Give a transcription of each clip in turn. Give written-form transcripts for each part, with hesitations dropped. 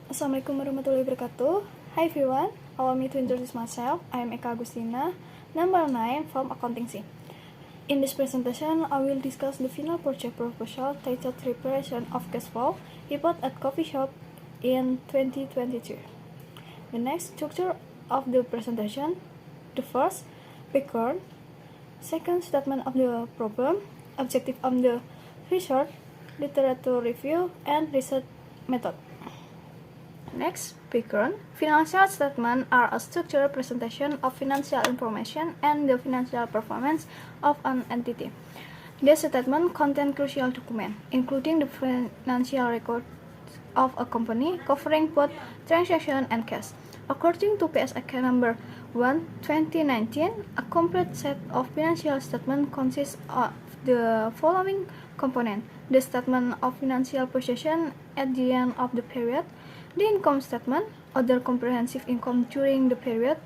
Assalamualaikum warahmatullahi wabarakatuh. Hi everyone, allow me to introduce myself. I am Eka Agustina, number 9 from Accounting C. In this presentation, I will discuss the final project proposal titled Preparation of Cash Flow Report at Coffee Shop in 2022. The next structure of the presentation: the first, background; second, statement of the problem, objective of the research, literature review, and research method. Next, background. Financial statements are a structured presentation of financial information and the financial performance of an entity. These statements contain crucial documents, including the financial records of a company, covering both transaction and cash. According to PSAK number 1, 2019, a complete set of financial statements consists of the following components: the statement of financial position at the end of the period, the income statement, other comprehensive income during the period,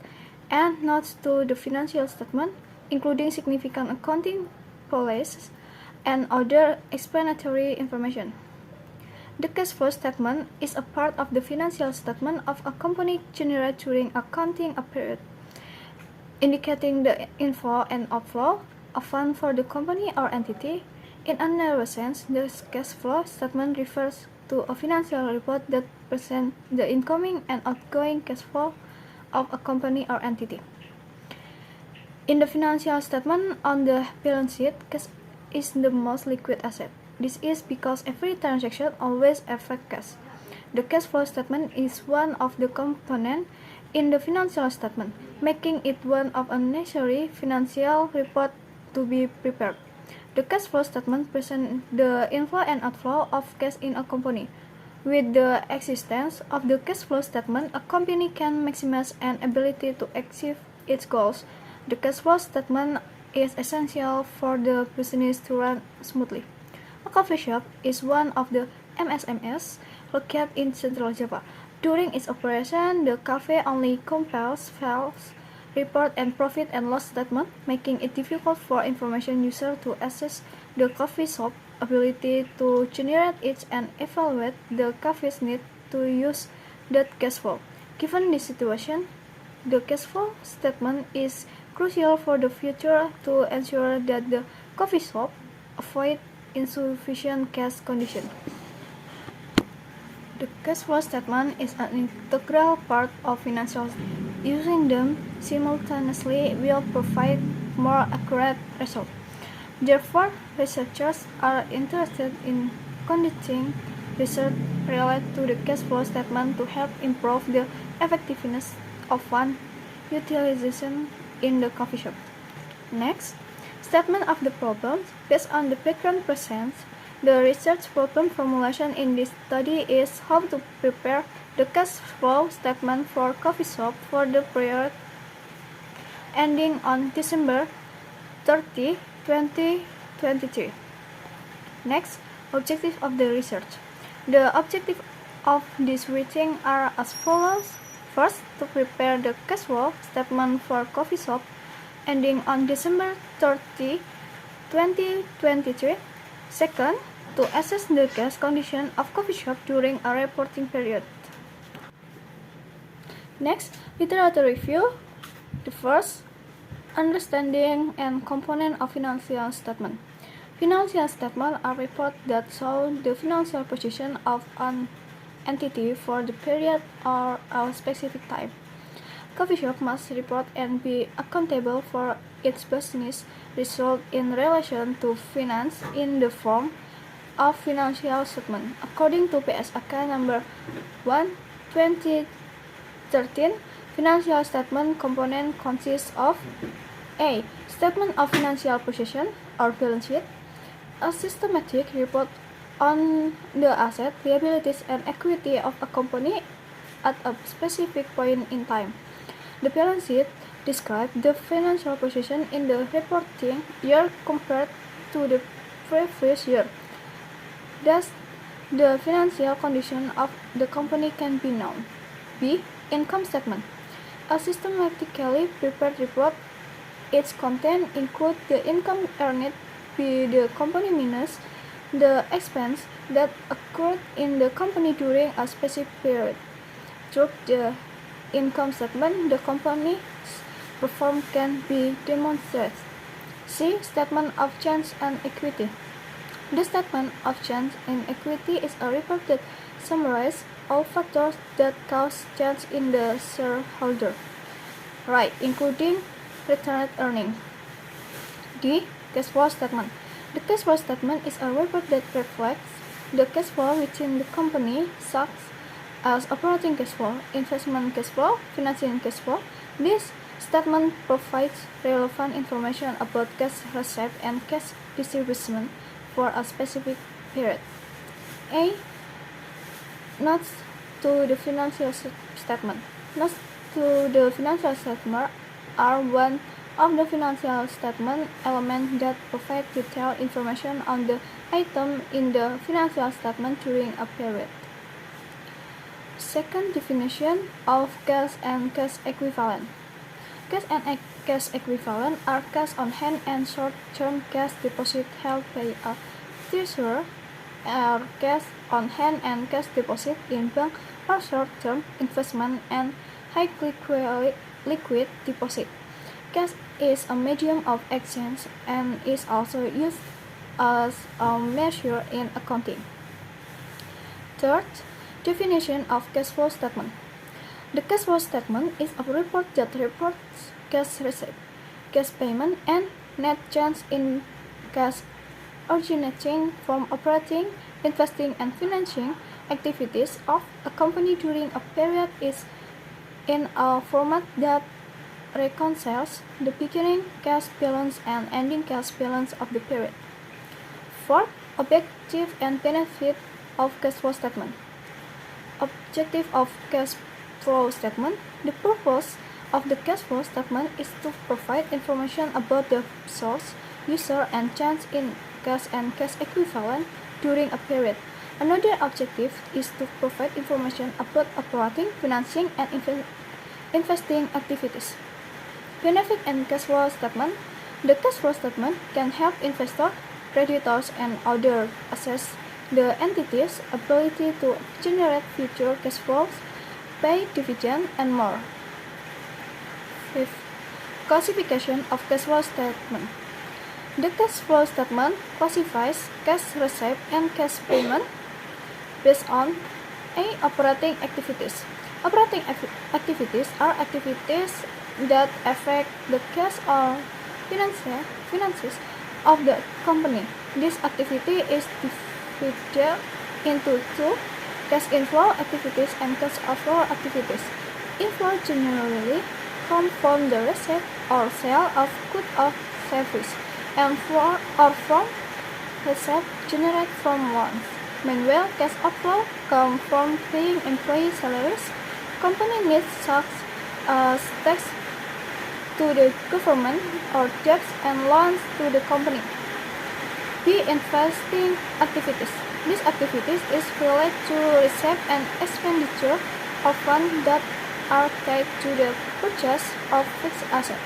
and notes to the financial statement, including significant accounting policies and other explanatory information. The cash flow statement is a part of the financial statement of a company generated during accounting a period, indicating the inflow and outflow of funds for the company or entity. In a narrow sense, the cash flow statement refers to a financial report that presents the incoming and outgoing cash flow of a company or entity. In the financial statement on the balance sheet, cash is the most liquid asset. This is because every transaction always affects cash. The cash flow statement is one of the components in the financial statement, making it one of a necessary financial report to be prepared. The cash flow statement presents the inflow and outflow of cash in a company. With the existence of the cash flow statement, a company can maximize an ability to achieve its goals. The cash flow statement is essential for the business to run smoothly. A coffee shop is one of the MSMEs located in Central Java. During its operation, the cafe only compiles sales report and profit and loss statement, making it difficult for information users to assess the coffee shop's ability to generate it and evaluate the cafe's need to use that cash flow. Given this situation, the cash flow statement is crucial for the future to ensure that the coffee shop avoid insufficient cash condition. The cash flow statement is an integral part of financials. Using them simultaneously will provide more accurate results. Therefore, researchers are interested in conducting research related to the cash flow statement to help improve the effectiveness of fund utilization in the coffee shop. Next, statement of the problems. Based on the background presents, the research problem formulation in this study is how to prepare the cash flow statement for coffee shop for the period ending on December 30, 2023. Next, objective of the research. The objective of this reading are as follows. First, to prepare the cash flow statement for coffee shop ending on December 30, 2023. Second, to assess the cash condition of coffee shop during a reporting period. Next, literature review. The first, understanding and component of financial statement. Financial statements are reports that show the financial position of an entity for the period or a specific time. Coffee shop must report and be accountable for its business result in relation to finance in the form of financial statement. According to PSAK number 1, 2013, financial statement component consists of A. Statement of financial position or balance sheet, a systematic report on the asset, liabilities, and equity of a company at a specific point in time. The balance sheet describes the financial position in the reporting year compared to the previous year. Thus, the financial condition of the company can be known. B. Income statement. A systematically prepared report. Its content includes the income earned by the company minus the expense that occurred in the company during a specific period. Through the income statement, the company's performance can be demonstrated. C. Statement of change in equity. The statement of change in equity is a report that summarizes all factors that cause change in the shareholder right, including retained earnings. D. Cash flow statement. The cash flow statement is a report that reflects the cash flow within the company, such as operating cash flow, investment cash flow, financing cash flow. This statement provides relevant information about cash received and cash distribution for a specific period. A. Notes to the financial statement. Notes to the financial statement are one of the financial statement elements that provide detailed information on the item in the financial statement during a period. Second definition of cash and cash equivalent. Cash and cash equivalent are cash on hand and short-term cash deposit held by a treasurer, or cash on hand and cash deposit in bank or short-term investment and high liquid deposit. Cash is a medium of exchange and is also used as a measure in accounting. Third, definition of cash flow statement. The cash flow statement is a report that reports cash received, cash payment, and net change in cash originating from operating, investing, and financing activities of a company during a period is in a format that reconciles the beginning cash balance and ending cash balance of the period. Fourth, objective and benefit of cash flow statement. Objective of cash flow statement. The purpose of the cash flow statement is to provide information about the source, user, and change in cash and cash equivalent during a period. Another objective is to provide information about operating, financing, and investing activities. Benefit and cash flow statement. The cash flow statement can help investors, creditors, and others assess the entity's ability to generate future cash flows, pay dividends, and more. Fifth, classification of cash flow statement. The cash flow statement classifies cash received and cash payment based on A. Operating activities. Operating activities are activities that affect the cash or finances of the company. This activity is divided into two: cash inflow activities and cash outflow activities. Inflow generally come from the receipt or sale of goods or services, and from receipt generated from loans. Meanwhile, cash outflow comes from paying employee salaries, company needs such as tax to the government or debts and loans to the company. B. Investing activities. These activities is related to receipt and expenditure of funds that are tied to the purchase of fixed assets,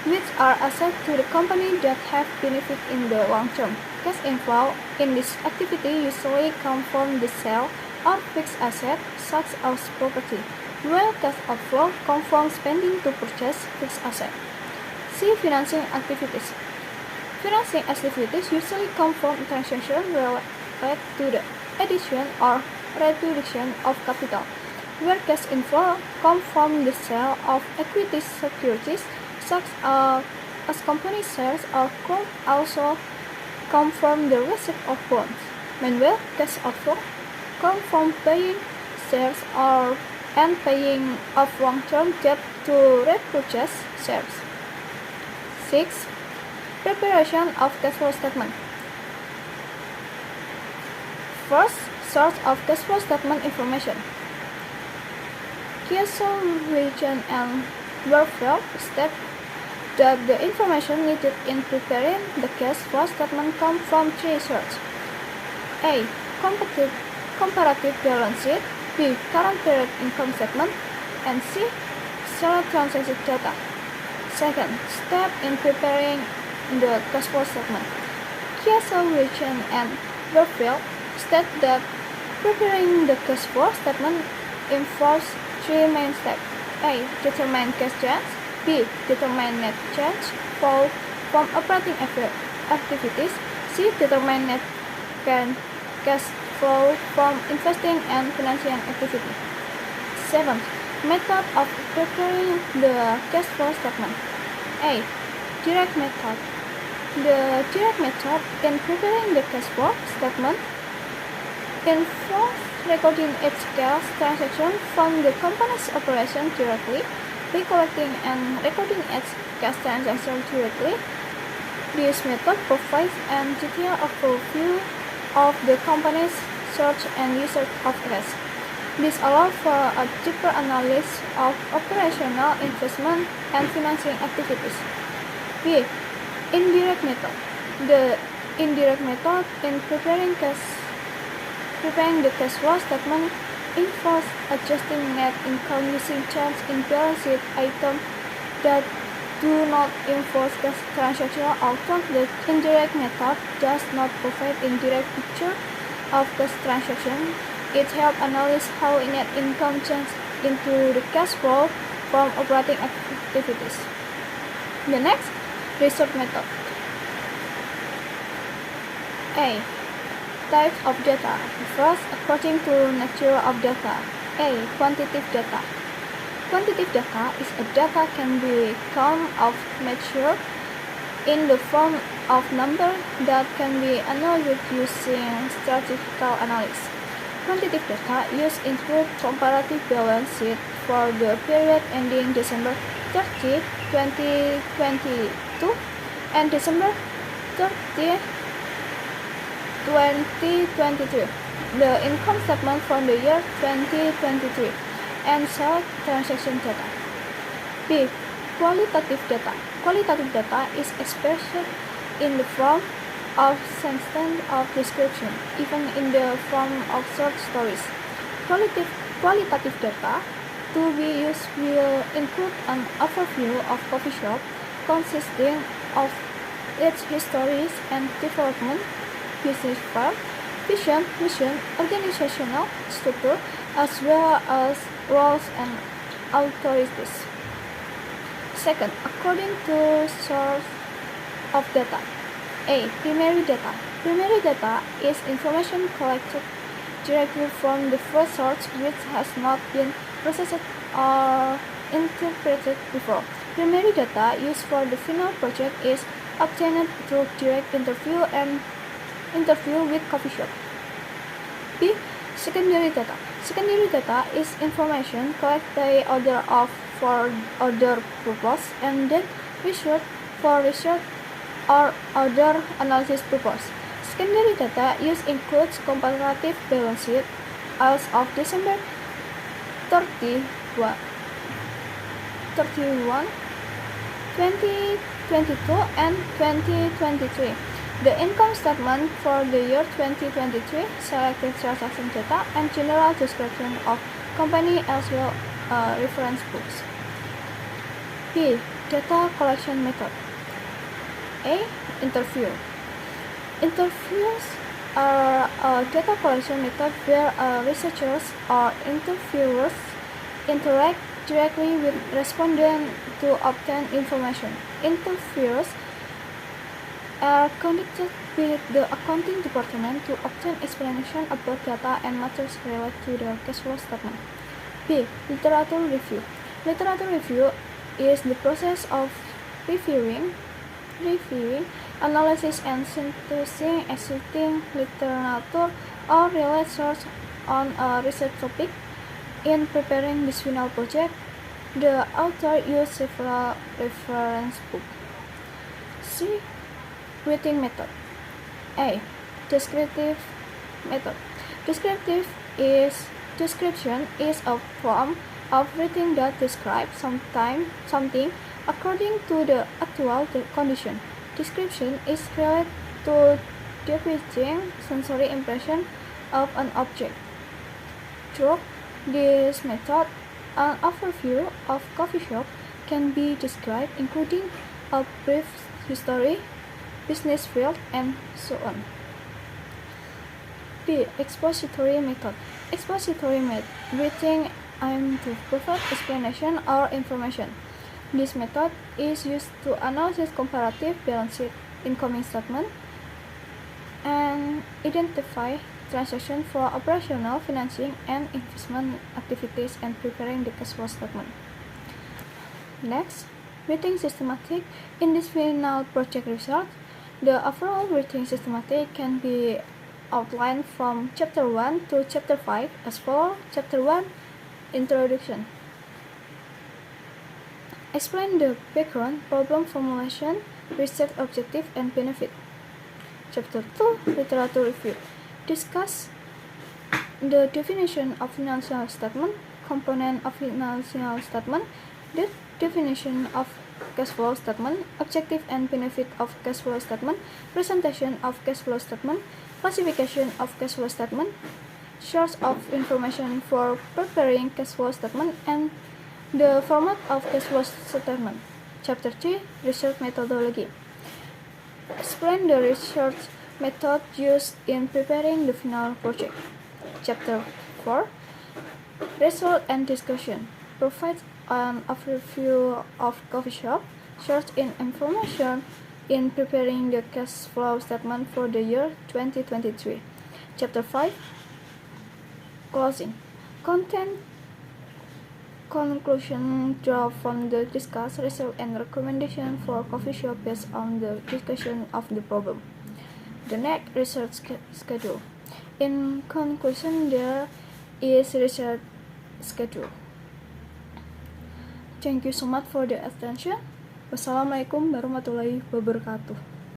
which are assets to the company that have benefit in the long term. Cash inflow in this activity usually comes from the sale of fixed assets such as property, while cash outflow comes from spending to purchase fixed assets. C. Financing activities. Financing activities usually come from transactions related to the addition or reduction of capital, where cash inflow comes from the sale of equity securities such as company shares or could also come from the receipt of bonds. Meanwhile, cash outflow comes from paying shares and paying off long-term debt to repurchase shares. 6. Preparation of cash flow statement. First, source of cash flow statement information. Kiesel, Region, and Werfel state that the information needed in preparing the cash flow statement comes from three sources: A. Comparative balance sheet, B. Current period income statement, and C. Seller transaction data. Second step in preparing the cash flow statement. Kiesel, Region, and Werfel state that preparing the cash flow statement involves three main steps. A. Determine cash change. B. Determine net change flow from operating activities. C. Determine net cash flow from investing and financing activity. 7. Method of preparing the cash flow statement. A. Direct method. The direct method in preparing the cash flow statement involves recording each cash transaction from the company's operation directly, recollecting and recording each cash transaction directly. This method provides a detailed overview of the company's source and use of cash. This allows for a deeper analysis of operational, investment, and financing activities. B. Indirect method. The indirect method in preparing the cash flow statement involves adjusting net income using change in balance sheet items that do not involve cash transaction. Although the indirect method does not provide indirect picture of cash transaction, it helps analyze how net income changes into the cash flow from operating activities. The next, research method. A. Types of data. First, according to nature of data. A. Quantitative data. Quantitative data is a data can be count of measure in the form of number that can be analyzed using statistical analysis. Quantitative data use include comparative balance sheet for the period ending December 30, 2022 and December 30, 2023, the income statement for the year 2023, and select transaction data. B. Qualitative data. Qualitative data is expressed in the form of sentence of description, even in the form of short stories. Qualitative data to be used will include an overview of coffee shop consisting of its history and development, business plan, vision, mission, organizational structure, as well as roles and authorities. Second, according to source of data. A. Primary data. Primary data is information collected directly from the first source which has not been processed or interpreted before. Primary data used for the final project is obtained through direct interview with coffee shop. B. Secondary data. Secondary data is information collected by order for other purpose and then research for research or other analysis purpose. Secondary data use includes comparative balance sheet as of December 31, 2022 and 2023. The income statement for the year 2023, selected transaction data, and general description of company as well as reference books. B. Data collection method. A. Interview. Interviews are a data collection method where researchers or interviewers interact directly with respondents to obtain information. Interviews are conducted with the accounting department to obtain explanation about data and matters related to the cash flow statement. B. Literature review. Literature review is the process of reviewing, analysis and synthesizing existing literature or related source on a research topic. In preparing this final project, the author used several reference books. C. Writing method. A. Descriptive method. Description is a form of writing that describes something according to the actual condition. Description is related to depicting sensory impression of an object. Through this method, an overview of coffee shop can be described, including a brief history, business field, and so on. B. Expository method. Expository method. Greeting aim to provide explanation or information. This method is used to analyze comparative balance sheet, income statement, and identify transactions for operational financing and investment activities and preparing the cash flow statement. Next, rating systematic. In this final project result, the overall rating systematic can be outlined from Chapter 1 to Chapter 5 as follows. Chapter 1, Introduction. Explain the background, problem formulation, research objective, and benefit. Chapter 2, Literature Review. Discuss the definition of financial statement, component of financial statement, the definition of cash flow statement, objective and benefit of cash flow statement, presentation of cash flow statement, classification of cash flow statement, source of information for preparing cash flow statement, and the format of cash flow statement. Chapter 3, Research Methodology. Explain the research method used in preparing the final project. Chapter 4, Result and Discussion. Provide an overview of coffee shop, search in information in preparing the cash flow statement for the year 2023. Chapter 5, Closing. Content conclusion draw from the discussed result and recommendation for coffee shop based on the discussion of the problem. The next research schedule. In conclusion, there is research schedule. Thank you so much for the attention. Wassalamualaikum warahmatullahi wabarakatuh.